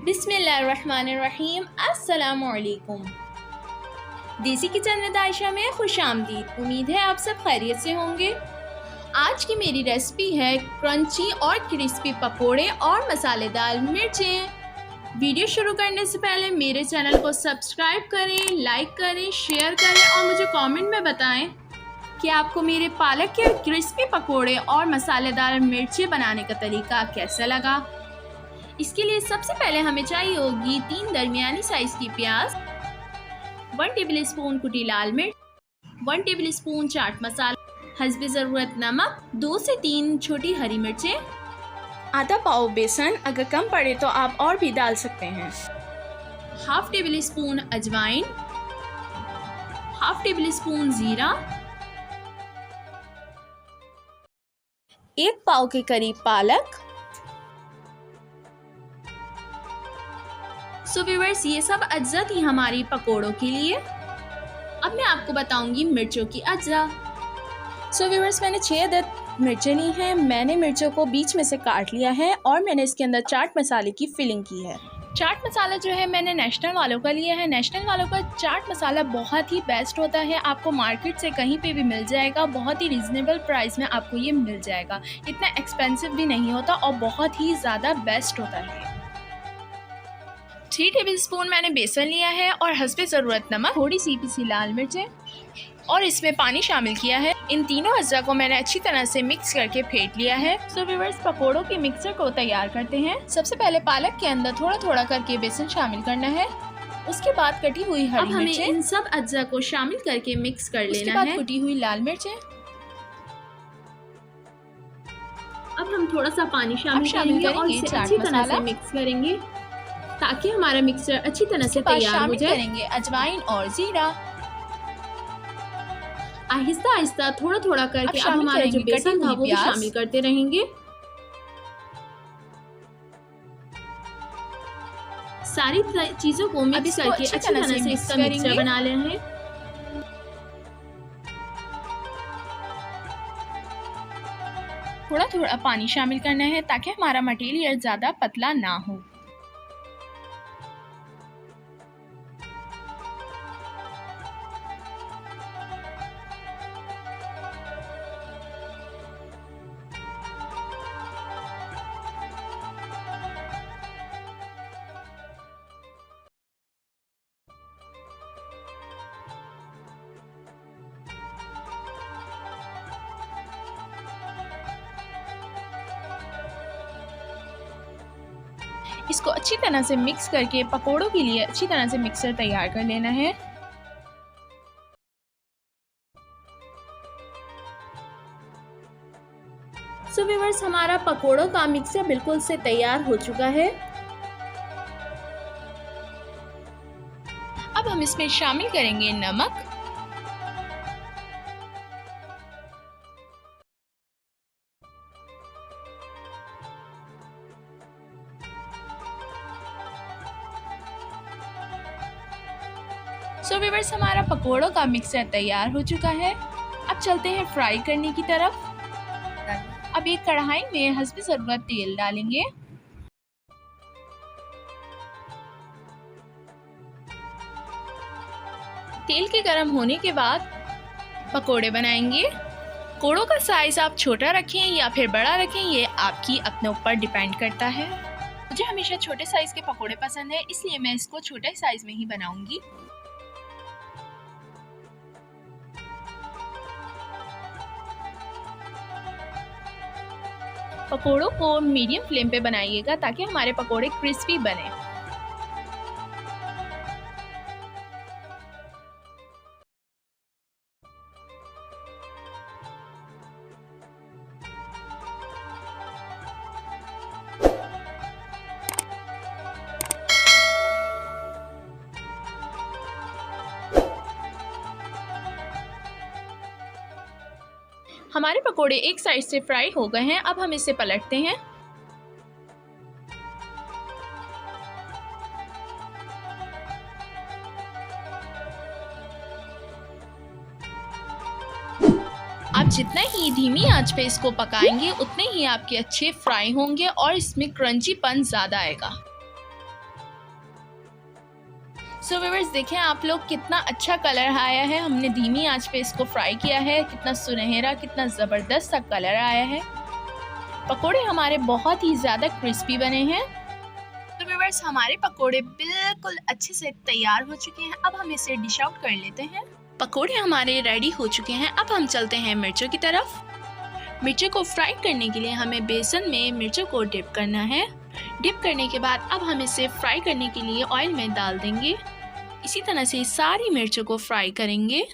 बिस्मिल्लाहिर्रहमानिर्रहीम। अस्सलामुअलैकुम। देसी किचन विद आयशा में खुश आमदीद। उम्मीद है आप सब खैरियत से होंगे। आज की मेरी रेसिपी है क्रंची और क्रिस्पी पकोड़े और मसालेदार मिर्चें। वीडियो शुरू करने से पहले मेरे चैनल को सब्सक्राइब करें, लाइक करें, शेयर करें और मुझे कमेंट में बताएं कि आपको मेरे पालक के क्रिस्पी पकोड़े और मसालेदार मिर्चें बनाने का तरीका कैसा लगा। इसके लिए सबसे पहले हमें चाहिए होगी 3 दरमियानी साइज की प्याज, 1 टेबलस्पून कुटी लाल मिर्च, 1 टेबलस्पून चाट मसाला, हस्बे ज़रूरत नमक, 2 से 3 छोटी हरी मिर्चें, आधा पाव बेसन, अगर कम पड़े तो आप और भी डाल सकते हैं, हाफ टेबल स्पून अजवाइन, हाफ टेबल स्पून ज़ीरा, 1 पाव के करीब पालक। सो व्यूअर्स, ये सब अज्जा थी हमारी पकोड़ों के लिए। अब मैं आपको बताऊंगी मिर्चों की अज्जा। सो व्यूअर्स, मैंने 6 अदद मिर्चें ली हैं। मैंने मिर्चों को बीच में से काट लिया है और मैंने इसके अंदर चाट मसाले की फिलिंग की है। चाट मसाला जो है मैंने नेशनल वालों का लिया है। नेशनल वालों का चाट मसाला बहुत ही बेस्ट होता है, आपको मार्केट से कहीं पे भी मिल जाएगा। बहुत ही रिजनेबल प्राइस में आपको ये मिल जाएगा, इतना एक्सपेंसिव भी नहीं होता और बहुत ही ज़्यादा बेस्ट होता है। 3 टेबलस्पून मैंने बेसन लिया है और हस्बे ज़रूरत नमक, थोड़ी सी पिसी लाल मिर्चें और इसमें पानी शामिल किया है। इन तीनों अज्जा को मैंने अच्छी तरह से मिक्स करके फेंट लिया है। सो व्यूअर्स, पकोड़ों के मिक्सर को तैयार करते हैं। सबसे पहले पालक के अंदर थोड़ा थोड़ा करके बेसन शामिल करना है, उसके बाद कटी हुई हरी मिर्चें। इन सब अज्जा को शामिल करके मिक्स कर लेना है। उसके बाद कुटी हुई लाल मिर्चें। अब हम थोड़ा सा पानी शामिल करेंगे और इसे अच्छी तरह से मिक्स करेंगे ताकि हमारा मिक्सचर अच्छी तरह से तैयार हो जाए। करेंगे अजवाइन और जीरा। आहिस्ता आहिस्ता थोड़ा थोड़ा करके अब हमारा जो बेसन था वो भी शामिल करते रहेंगे। सारी चीजों को मिक्स करके अच्छी तरह से इसका मिक्सचर बना लेना है। थोड़ा थोड़ा पानी शामिल करना है ताकि हमारा मटेरियल ज्यादा पतला ना हो। इसको अच्छी तरह से मिक्स करके पकोड़ों के लिए अच्छी तरह से मिक्सर तैयार कर लेना है। सो व्यूअर्स, हमारा पकोड़ों का मिक्सर बिल्कुल से तैयार हो चुका है। अब हम इसमें शामिल करेंगे नमक, सो व्यूअर्स, हमारा पकोड़ों का मिक्सर तैयार हो चुका है। अब चलते हैं फ्राई करने की तरफ। अब एक कढ़ाई में हस्बे ज़रूरत तेल डालेंगे। तेल के गर्म होने के बाद पकोड़े बनाएंगे। पकोड़ों का साइज आप छोटा रखें या फिर बड़ा रखें, ये आपकी अपने ऊपर डिपेंड करता है। मुझे हमेशा छोटे साइज के पकोड़े पसंद है, इसलिए मैं इसको छोटे साइज में ही बनाऊंगी। पकोड़ों को मीडियम फ्लेम पे बनाइएगा ताकि हमारे पकोड़े क्रिस्पी बने। हमारे पकोड़े एक साइड से फ्राई हो गए हैं। अब हम इसे पलटते हैं। आप जितना ही धीमी आंच पे इसको पकाएंगे उतने ही आपके अच्छे फ्राई होंगे और इसमें क्रंचीपन ज़्यादा आएगा। सो व्यूअर्स, देखें आप लोग कितना अच्छा कलर आया है। हमने धीमी आंच पे इसको फ्राई किया है। कितना सुनहरा, कितना ज़बरदस्त सा कलर आया है। पकोड़े हमारे बहुत ही ज़्यादा क्रिस्पी बने हैं। तो व्यूअर्स, हमारे पकोड़े बिल्कुल अच्छे से तैयार हो चुके हैं। अब हम इसे डिश आउट कर लेते हैं। पकोड़े हमारे रेडी हो चुके हैं। अब हम चलते हैं मिर्चों की तरफ। मिर्चों को फ्राई करने के लिए हमें बेसन में मिर्चों को डिप करना है। डिप करने के बाद अब हम इसे फ्राई करने के लिए ऑयल में डाल देंगे। इसी तरह से सारी मिर्चों को फ्राई करेंगे।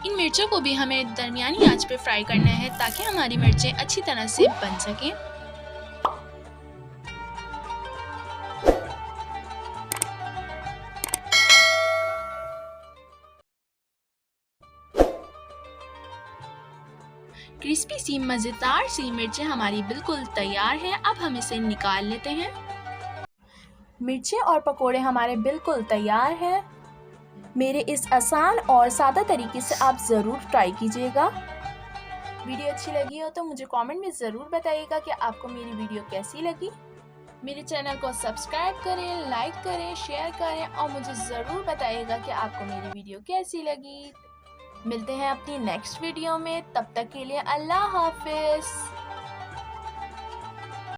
इन मिर्चों को भी हमें दरमियानी आंच पे फ्राई करना है ताकि हमारी मिर्चें अच्छी तरह से बन सकें। क्रिस्पी सी मज़ेदार सी मिर्चें हमारी बिल्कुल तैयार हैं। अब हम इसे निकाल लेते हैं। मिर्चें और पकोड़े हमारे बिल्कुल तैयार हैं। मेरे इस आसान और सादा तरीके से आप ज़रूर ट्राई कीजिएगा। वीडियो अच्छी लगी हो तो मुझे कमेंट में ज़रूर बताइएगा कि आपको मेरी वीडियो कैसी लगी। मेरे चैनल को सब्सक्राइब करें, लाइक करें, शेयर करें और मुझे ज़रूर बताइएगा कि आपको मेरी वीडियो कैसी लगी। मिलते हैं अपनी नेक्स्ट वीडियो में। तब तक के लिए अल्लाह हाफिज़।